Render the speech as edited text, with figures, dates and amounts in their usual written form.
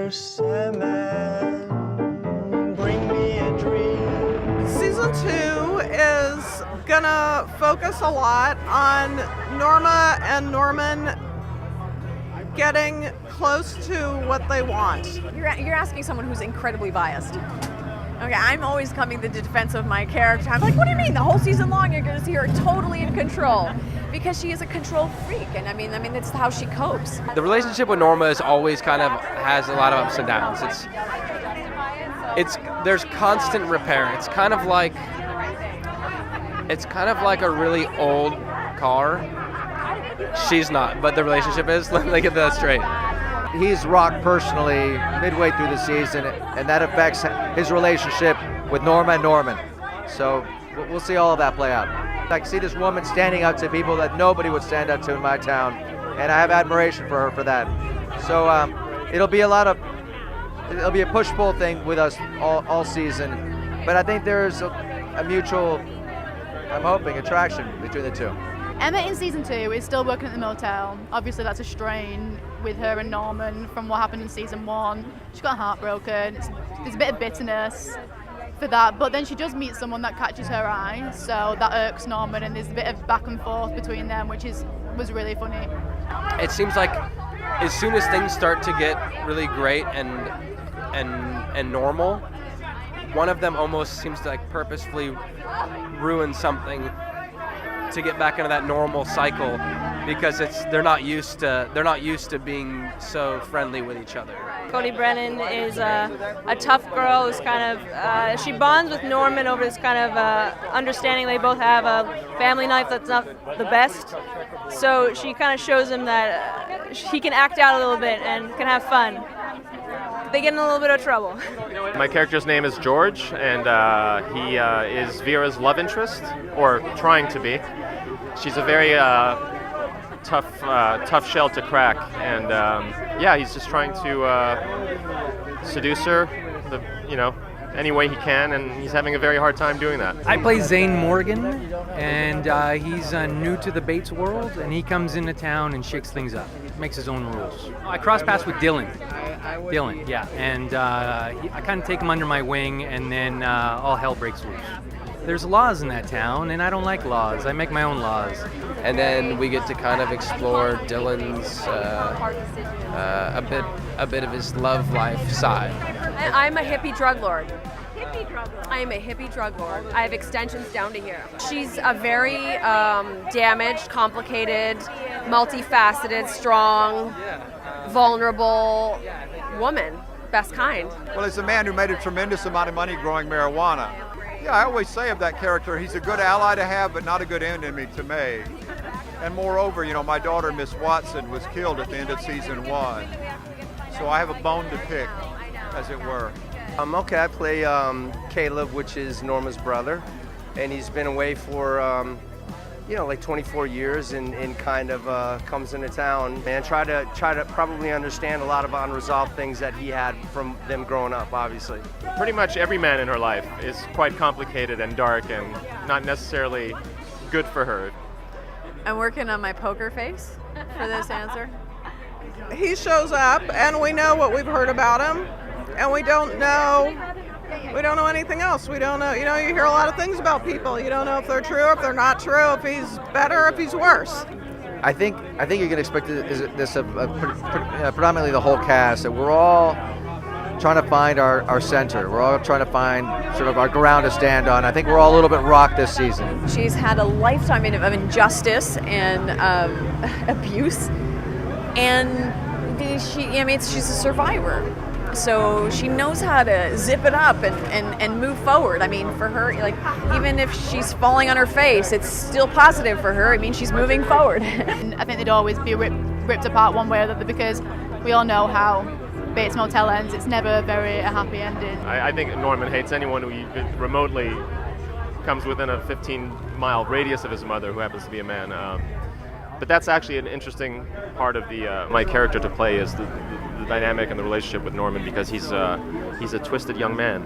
Mr. Sandman, bring me a dream. Season 2 is gonna focus a lot on Norma and Norman getting close to what they want. You're asking someone who's incredibly biased. Okay, I'm always coming to the defense of my character. I'm like, what do you mean? The whole season long you're going to see her totally in control. Because she is a control freak, and I mean, that's how she copes. The relationship with Norma is always kind of has a lot of ups and downs. There's constant repair. It's kind of like a really old car. She's not, but the relationship is. Let me get that straight. He's rocked personally midway through the season, and that affects his relationship with Norma and Norman. So we'll see all of that play out. I see this woman standing up to people that nobody would stand up to in my town, and I have admiration for her for that. So it'll be a push-pull thing with us all season, but I think there's a mutual, I'm hoping, attraction between the two. Emma in season 2 is still working at the motel. Obviously that's a strain with her and Norman from what happened in season 1. She got heartbroken. There's a bit of bitterness for that, but then she does meet someone that catches her eye, so that irks Norman, and there's a bit of back and forth between them, which was really funny. It seems like as soon as things start to get really great and normal, one of them almost seems to like purposefully ruin something to get back into that normal cycle, because they're not used to being so friendly with each other. Cody Brennan is a tough girl who's kind of she bonds with Norman over this kind of understanding they both have a family life that's not the best. So she kind of shows him that he can act out a little bit and can have fun. They get in a little bit of trouble. My character's name is George, and he is Vera's love interest, or trying to be. She's a very tough shell to crack, and he's just trying to seduce her, any way he can, and he's having a very hard time doing that. I play Zane Morgan, and he's new to the Bates world, and he comes into town and shakes things up, makes his own rules. I cross paths with Dylan, yeah, and I kind of take him under my wing, and then all hell breaks loose. There's laws in that town, and I don't like laws. I make my own laws. And then we get to kind of explore Dylan's a bit of his love life side. I'm a hippie drug lord. I am a hippie drug lord. I have extensions down to here. She's a very damaged, complicated, multifaceted, strong, vulnerable woman. Best kind. Well, as a man who made a tremendous amount of money growing marijuana, I always say of that character, he's a good ally to have, but not a good enemy to me. And moreover, my daughter, Miss Watson, was killed at the end of season 1. So I have a bone to pick, as it were. Okay, I play Caleb, which is Norma's brother, and he's been away for, like 24 years, and kind of comes into town and try to probably understand a lot of unresolved things that he had from them growing up, obviously. Pretty much every man in her life is quite complicated and dark and not necessarily good for her. I'm working on my poker face for this answer. He shows up, and we know what we've heard about him, and we don't know anything else. We don't know, you hear a lot of things about people. You don't know if they're true, if they're not true, if he's better, if he's worse. I think you can expect this of predominantly the whole cast, that we're all trying to find our center. We're all trying to find sort of our ground to stand on. I think we're all a little bit rocked this season. She's had a lifetime of injustice and abuse, and she's a survivor. So she knows how to zip it up and move forward. I mean, for her, even if she's falling on her face, it's still positive for her. I mean, she's moving forward. And I think they'd always be ripped apart one way or the other, because we all know how Bates Motel ends. It's never a happy ending. I think Norman hates anyone who remotely comes within a 15-mile radius of his mother, who happens to be a man. But that's actually an interesting part of my character to play, is the dynamic and the relationship with Norman, because he's a twisted young man.